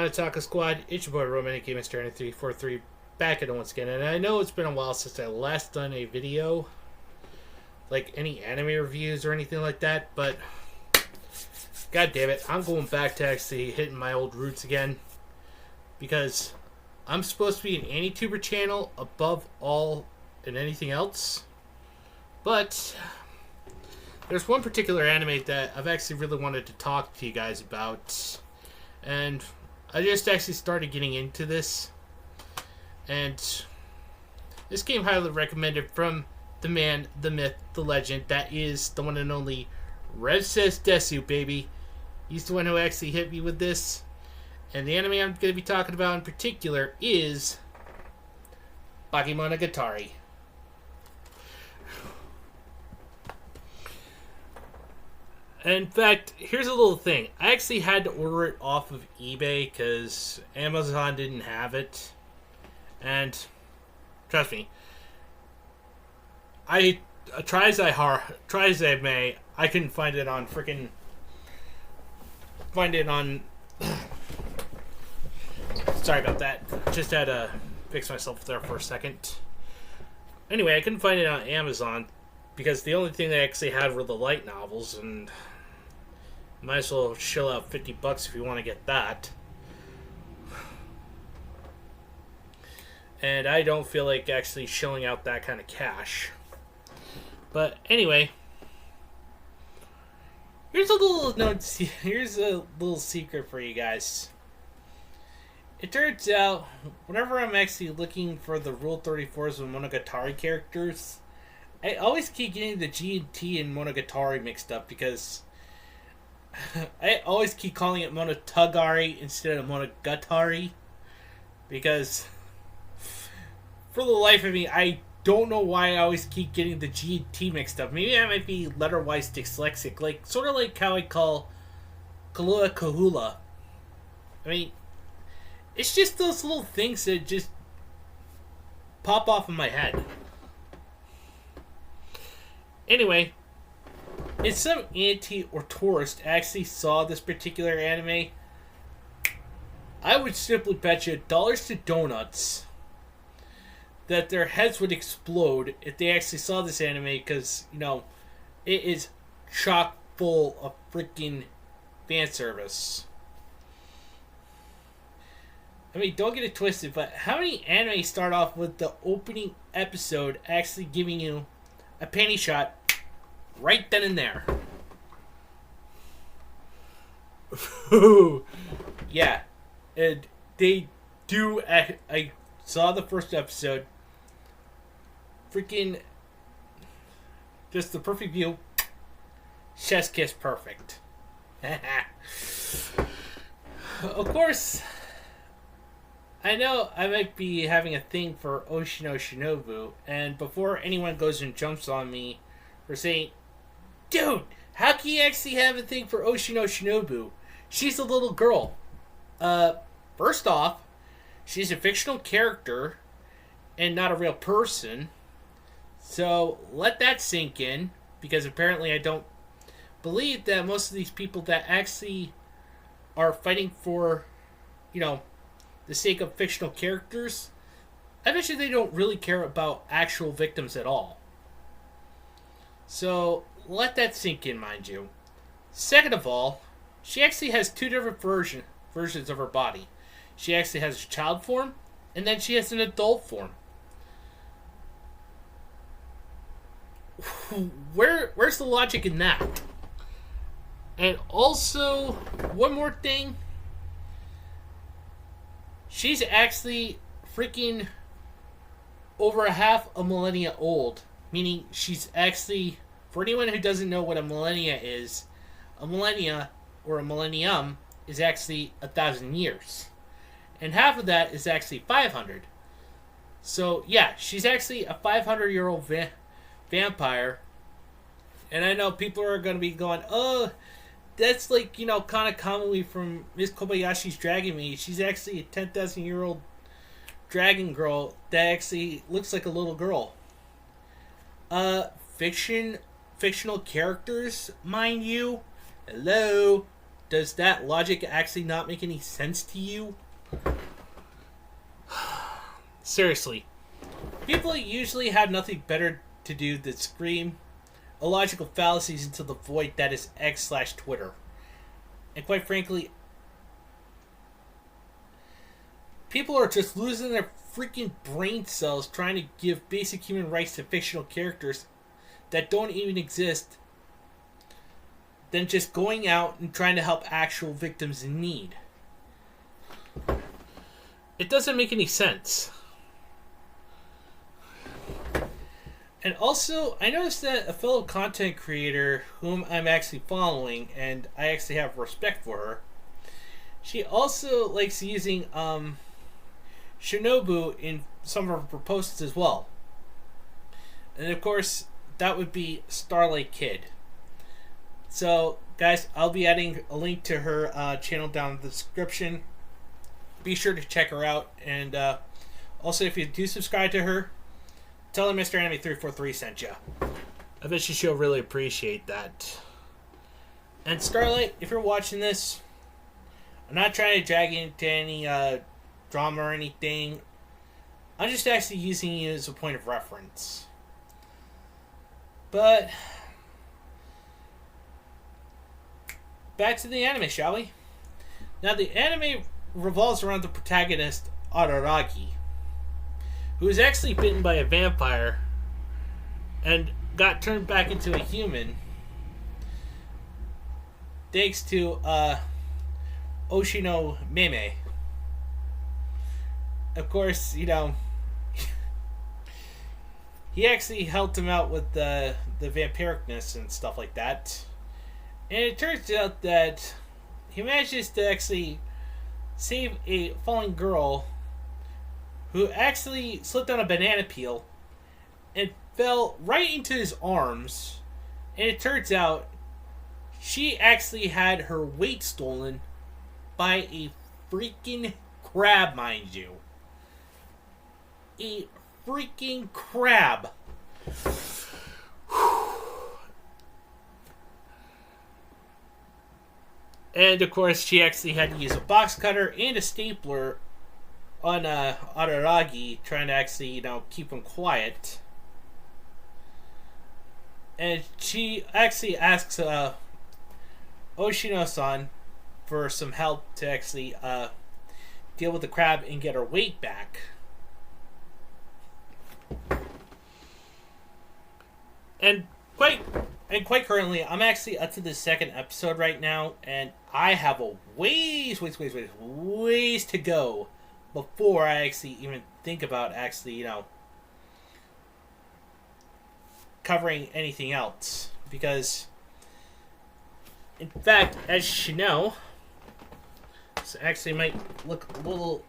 on Attack Squad? It's your boy Roman, Mr. 343, back at it once again. And I know it's been a while since I last done a video, like any anime reviews or anything like that, but god damn it, I'm going back to actually hitting my old roots again. Because I'm supposed to be an anituber channel above all and anything else. But there's one particular anime that I've actually really wanted to talk to you guys about. And I just actually started getting into this. And this game highly recommended from the man, the myth, the legend. That is the one and only Rev Says Desu, baby. He's the one who actually hit me with this. And the anime I'm going to be talking about in particular is Bakemonogatari. In fact, here's a little thing. I actually had to order it off of eBay because Amazon didn't have it. And trust me, I try as I may, I couldn't find it on sorry about that. Just had to fix myself there for a second. Anyway, I couldn't find it on Amazon because the only thing they actually had were the light novels, and might as well shell out $50 if you want to get that. And I don't feel like actually shelling out that kind of cash. But anyway, here's a little secret for you guys. It turns out, whenever I'm actually looking for the Rule 34s of Monogatari characters, I always keep getting the G and T and Monogatari mixed up because I always keep calling it Monotugari instead of Monogatari because for the life of me, I don't know why I always keep getting the G and T mixed up. Maybe I might be letter-wise dyslexic, sort of like how I call Kahlua Kahula. I mean, it's just those little things that just pop off in my head. Anyway, if some auntie or tourist actually saw this particular anime, I would simply bet you dollars to donuts that their heads would explode if they actually saw this anime because, you know, it is chock full of freaking fan service. I mean, don't get it twisted, but how many anime start off with the opening episode actually giving you a panty shot right then and there? Yeah, and they do. I saw the first episode. Freaking, just the perfect view. Chest kiss perfect. Of course, I know I might be having a thing for Oshino Shinobu, and before anyone goes and jumps on me for saying, dude, how can you actually have a thing for Oshino Shinobu? She's a little girl. First off, she's a fictional character and not a real person. So let that sink in, because apparently I don't believe that most of these people that actually are fighting for, you know, the sake of fictional characters, I bet you they don't really care about actual victims at all. So let that sink in, mind you. Second of all, she actually has two different versions of her body. She actually has a child form, and then she has an adult form. Where's the logic in that? And also, one more thing. She's actually freaking over a half a millennia old. Meaning she's actually, for anyone who doesn't know what a millennia is, a millennia or a millennium is actually 1,000 years. And half of that is actually 500. So yeah, she's actually a 500-year-old vampire. And I know people are going to be going, oh, that's like, you know, kind of commonly from Miss Kobayashi's Dragon Maid. She's actually a 10,000-year-old dragon girl that actually looks like a little girl. Fictional characters, mind you. Hello. Does that logic actually not make any sense to you? Seriously. People usually have nothing better to do than scream illogical fallacies into the void that is X/Twitter. And quite frankly, people are just losing their freaking brain cells trying to give basic human rights to fictional characters that don't even exist, than just going out and trying to help actual victims in need. It doesn't make any sense. And also, I noticed that a fellow content creator whom I'm actually following, and I actually have respect for her, she also likes using Shinobu in some of her posts as well. And of course, that would be Starlight Kid. So, guys, I'll be adding a link to her channel down in the description. Be sure to check her out. And also, if you do subscribe to her, tell her Mr. Anime 343 sent you. I bet she'll really appreciate that. And Starlight, if you're watching this, I'm not trying to drag you into any drama or anything. I'm just actually using you as a point of reference. But back to the anime, shall we? Now, the anime revolves around the protagonist, Araragi, who was actually bitten by a vampire and got turned back into a human thanks to Oshino Meme. Of course, you know, he actually helped him out with the vampiricness and stuff like that. And it turns out that he manages to actually save a fallen girl who actually slipped on a banana peel and fell right into his arms. And it turns out she actually had her weight stolen by a freaking crab, mind you. A freaking crab. And of course, she actually had to use a box cutter and a stapler on Araragi, trying to actually, you know, keep him quiet. And she actually asks Oshino-san for some help to actually deal with the crab and get her weight back. And quite currently, I'm actually up to the second episode right now, and I have a ways to go before I actually even think about actually, you know, covering anything else. Because, in fact, as you know, this actually might look a little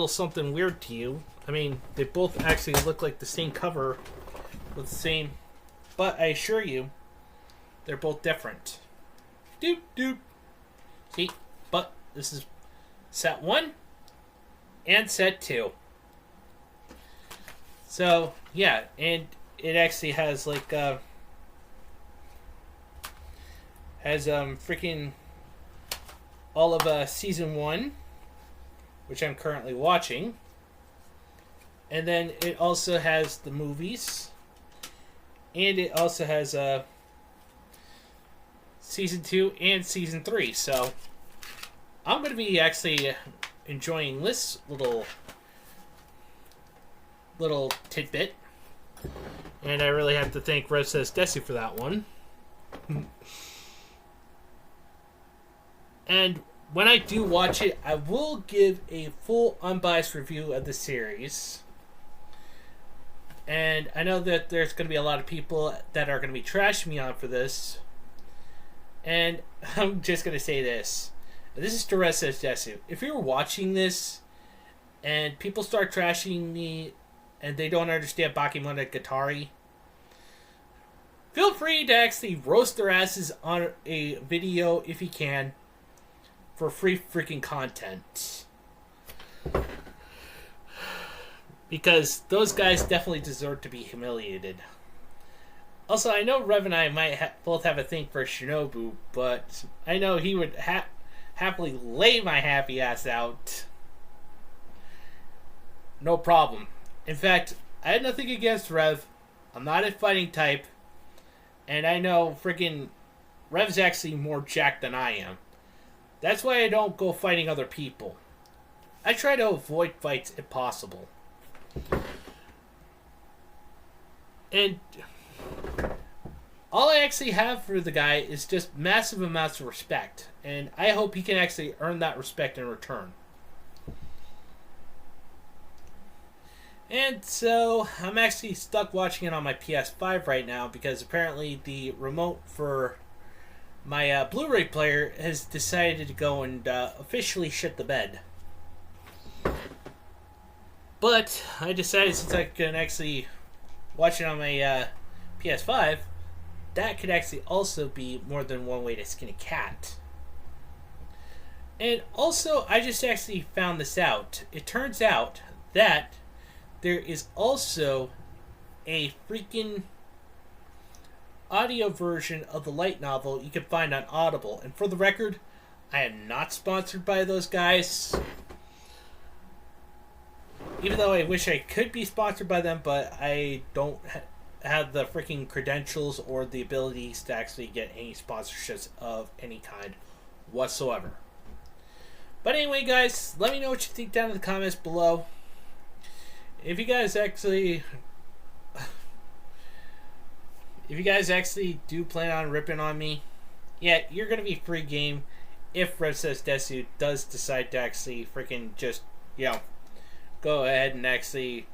something weird to you. I mean, they both actually look like the same cover with the same, but I assure you, they're both different. Doop doop. See, but this is set 1 and set 2. So yeah, and it actually has like freaking all of season 1, which I'm currently watching. And then it also has the movies. And it also has season 2 and season 3. So I'm going to be actually enjoying this little tidbit. And I really have to thank Rev Says Desu for that one. And when I do watch it, I will give a full unbiased review of the series. And I know that there's going to be a lot of people that are going to be trashing me on for this. And I'm just going to say this. This is to Rev Says Desu. If you're watching this and people start trashing me and they don't understand Bakemonogatari, feel free to actually roast their asses on a video if you can for free freaking content. Because those guys definitely deserve to be humiliated. Also, I know Rev and I might both have a thing for Shinobu, but I know he would happily lay my happy ass out. No problem. In fact, I had nothing against Rev. I'm not a fighting type. And I know freaking Rev's actually more jacked than I am. That's why I don't go fighting other people. I try to avoid fights if possible. And all I actually have for the guy is just massive amounts of respect. And I hope he can actually earn that respect in return. And so, I'm actually stuck watching it on my PS5 right now because apparently the remote for my Blu-ray player has decided to go and officially shit the bed. But I decided since I can actually watch it on my PS5, that could actually also be more than one way to skin a cat. And also, I just actually found this out. It turns out that there is also a freaking audio version of the light novel you can find on Audible. And for the record, I am not sponsored by those guys. Even though I wish I could be sponsored by them, but I don't have the freaking credentials or the abilities to actually get any sponsorships of any kind whatsoever. But anyway, guys, let me know what you think down in the comments below. If you guys actually do plan on ripping on me, yeah, you're going to be free game if Rev Says Desu does decide to actually freaking just, go ahead and actually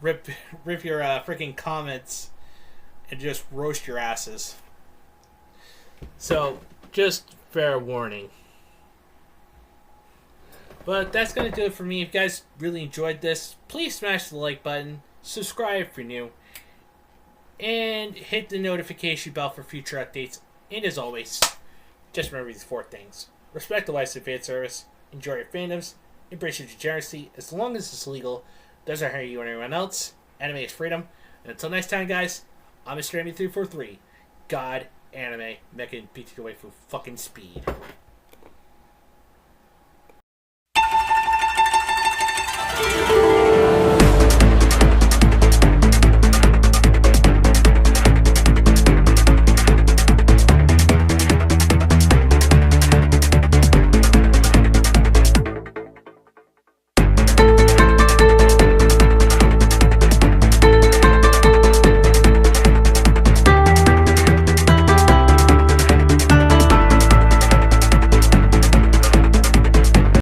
rip your freaking comments and just roast your asses. So, just fair warning. But that's going to do it for me. If you guys really enjoyed this, please smash the like button, subscribe if you're new, and hit the notification bell for future updates. And as always, just remember these 4 things. Respect the lifestyle fan service, enjoy your fandoms, embrace your degeneracy, as long as it's legal. Doesn't hurt you or anyone else. Anime is freedom. And until next time, guys, I'm Mr. Amy343. God, anime, mecha, and PT away for fucking speed.